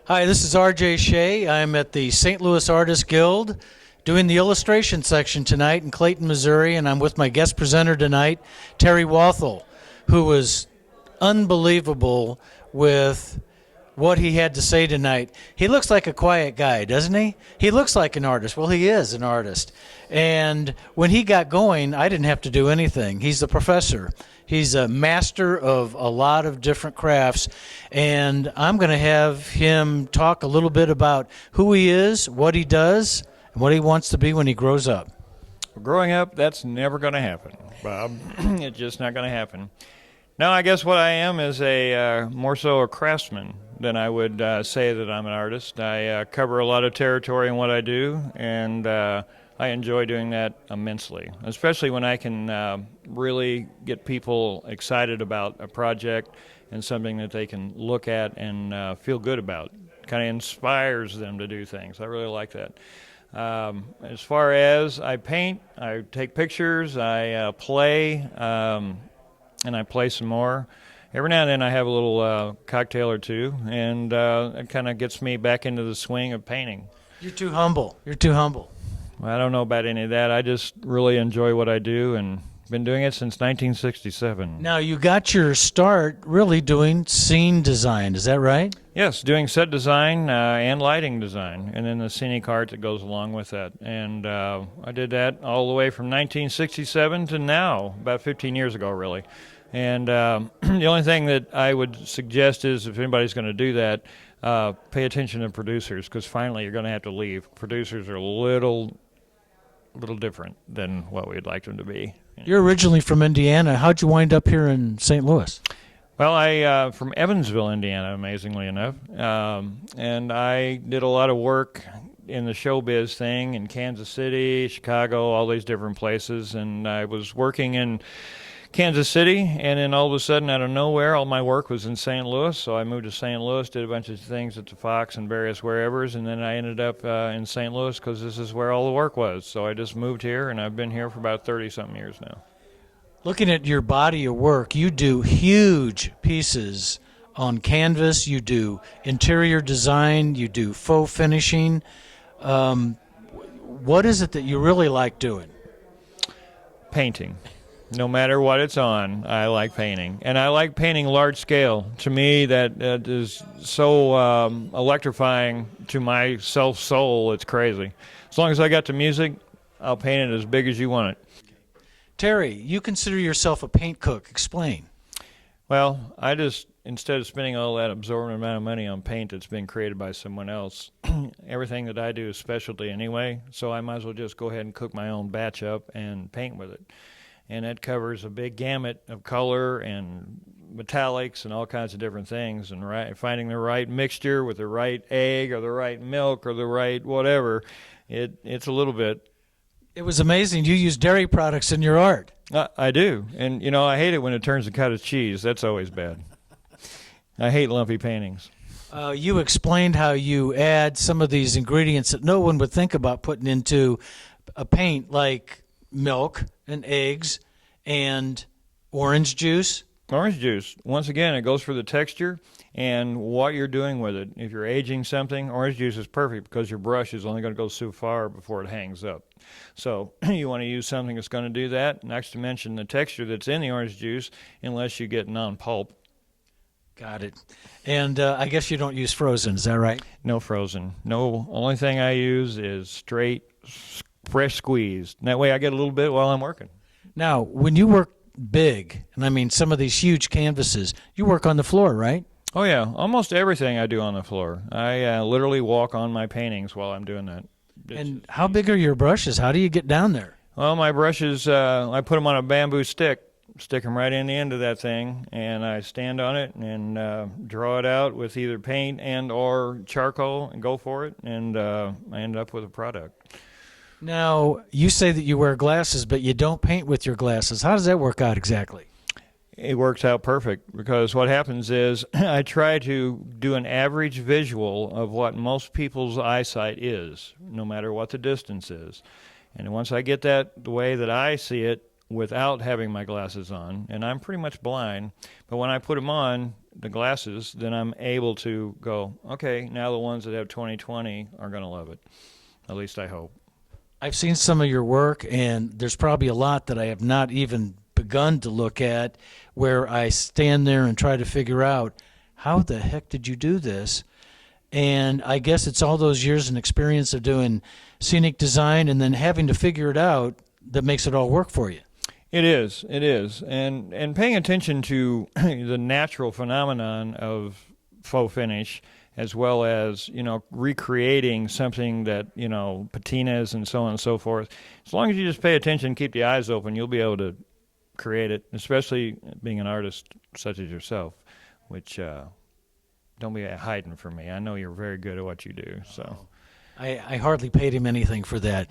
Hi, this is RJ Shay. I'm at the St. Louis Artists Guild doing the illustration section tonight in Clayton, Missouri, and I'm with my guest presenter tonight, Terry Walthall, who was unbelievable with what he had to say tonight. He looks like a quiet guy, doesn't he? He looks like an artist. Well, he is an artist. And when he got going, I didn't have to do anything. He's the professor. He's a master of a lot of different crafts. And I'm going to have him talk a little bit about who he is, what he does, and what he wants to be when he grows up. Growing up, that's never going to happen, Bob. It's just not going to happen. No, I guess what I am is more so a craftsman than I would say that I'm an artist. I cover a lot of territory in what I do, and I enjoy doing that immensely, especially when I can really get people excited about a project and something that they can look at and feel good about. Kind of inspires them to do things. I really like that. As far as I paint, I take pictures, I play, and I play some more. Every now and then I have a little cocktail or two, and it kind of gets me back into the swing of painting. You're too humble. You're too humble. I don't know about any of that. I just really enjoy what I do, and been doing it since 1967. Now, you got your start really doing scene design. Is that right? Yes, doing set design and lighting design, and then the scenic art that goes along with that. And I did that all the way from 1967 to now, about 15 years ago, really. And the only thing that I would suggest is if anybody's going to do that, pay attention to producers, because finally you're going to have to leave. Producers are a little different than what we'd like them to be. You're originally from Indiana. How'd you wind up here in St. Louis? Well, I from Evansville, Indiana, amazingly enough, and I did a lot of work in the showbiz thing in Kansas City, Chicago, all these different places, and I was working in Kansas City, and then all of a sudden, out of nowhere, all my work was in St. Louis, so I moved to St. Louis, did a bunch of things at the Fox and various wherevers, and then I ended up in St. Louis because this is where all the work was. So I just moved here, and I've been here for about 30-something years now. Looking at your body of work, you do huge pieces on canvas, you do interior design, you do faux finishing. What is it that you really like doing? Painting. No matter what it's on, I like painting. And I like painting large scale. To me, that is so electrifying to my self-soul, it's crazy. As long as I got the music, I'll paint it as big as you want it. Terry, you consider yourself a paint cook. Explain. Well, I just, instead of spending all that absorbent amount of money on paint that's been created by someone else, everything that I do is specialty anyway, so I might as well just go ahead and cook my own batch up and paint with it. And it covers a big gamut of color and metallics and all kinds of different things, and finding the right mixture with the right egg or the right milk or the right whatever, it's a little bit. It was amazing. You use dairy products in your art. I do, and I hate it when it turns to cottage cheese. That's always bad. I hate lumpy paintings. You explained how you add some of these ingredients that no one would think about putting into a paint, like milk and eggs and orange juice. Orange juice, once again, it goes for the texture and what you're doing with it. If you're aging something, orange juice is perfect because your brush is only going to go so far before it hangs up. So you want to use something that's going to do that, not to mention the texture that's in the orange juice, unless you get non-pulp. Got it. And I guess you don't use frozen, is that right? No frozen. No, only thing I use is straight, fresh squeezed. And that way I get a little bit while I'm working. Now, when you work big, and I mean some of these huge canvases, you work on the floor, right? Oh, yeah. Almost everything I do on the floor. I literally walk on my paintings while I'm doing that. And how big are your brushes? How do you get down there? Well, my brushes, I put them on a bamboo stick, stick them right in the end of that thing, and I stand on it and draw it out with either paint and or charcoal and go for it, and I end up with a product. Now, you say that you wear glasses, but you don't paint with your glasses. How does that work out exactly? It works out perfect because what happens is I try to do an average visual of what most people's eyesight is, no matter what the distance is. And once I get that the way that I see it, without having my glasses on, and I'm pretty much blind. But when I put them on, the glasses, then I'm able to go, okay, now the ones that have 20/20 are going to love it. At least I hope. I've seen some of your work, and there's probably a lot that I have not even begun to look at, where I stand there and try to figure out, how the heck did you do this? And I guess it's all those years and experience of doing scenic design and then having to figure it out that makes it all work for you. It is, and paying attention to the natural phenomenon of faux finish, as well as, recreating something that, patinas and so on and so forth. As long as you just pay attention, keep the eyes open, you'll be able to create it, especially being an artist such as yourself, which don't be hiding from me. I know you're very good at what you do. So I hardly paid him anything for that.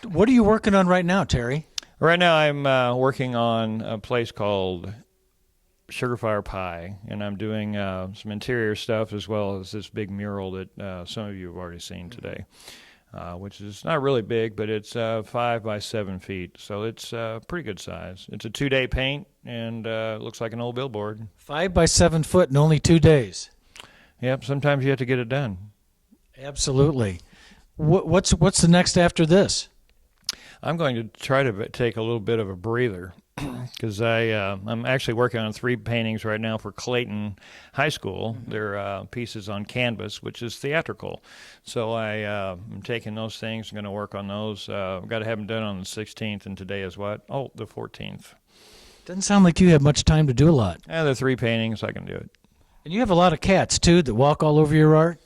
What are you working on right now, Terry? Right now I'm working on a place called Sugarfire Pie, and I'm doing some interior stuff as well as this big mural that some of you have already seen today, which is not really big, but it's 5 by 7 feet, so it's pretty good size. It's a 2-day paint, and it looks like an old billboard. 5 by 7 foot in only 2 days. Yep, sometimes you have to get it done. Absolutely. What's the next after this? I'm going to try to take a little bit of a breather because I'm actually working on 3 paintings right now for Clayton High School. They're pieces on canvas, which is theatrical. So I'm taking those things. I'm going to work on those. I've got to have them done on the 16th, and today is what? Oh, the 14th. Doesn't sound like you have much time to do a lot. The 3 paintings, I can do it. And you have a lot of cats, too, that walk all over your art?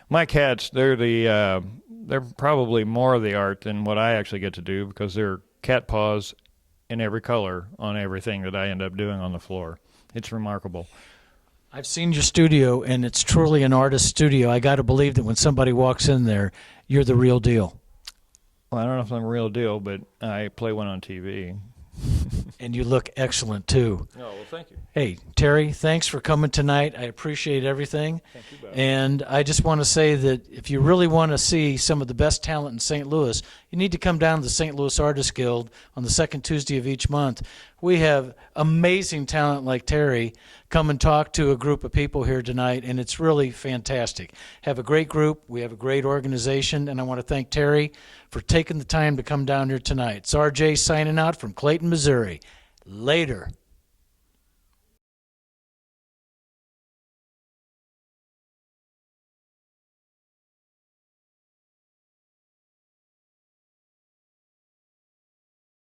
My cats, they're probably more of the art than what I actually get to do, because they're cat paws in every color on everything that I end up doing on the floor. It's remarkable. I've seen your studio, and it's truly an artist studio. I got to believe that when somebody walks in there, you're the real deal. Well, I don't know if I'm the real deal, but I play one on TV. And you look excellent, too. Oh, well, thank you. Hey, Terry, thanks for coming tonight. I appreciate everything. Thank you, Bob. And I just want to say that if you really want to see some of the best talent in St. Louis, you need to come down to the St. Louis Artists Guild on the second Tuesday of each month. We have amazing talent like Terry come and talk to a group of people here tonight, and it's really fantastic. Have a great group. We have a great organization, and I want to thank Terry for taking the time to come down here tonight. It's RJ signing out from Clayton, Missouri. Later.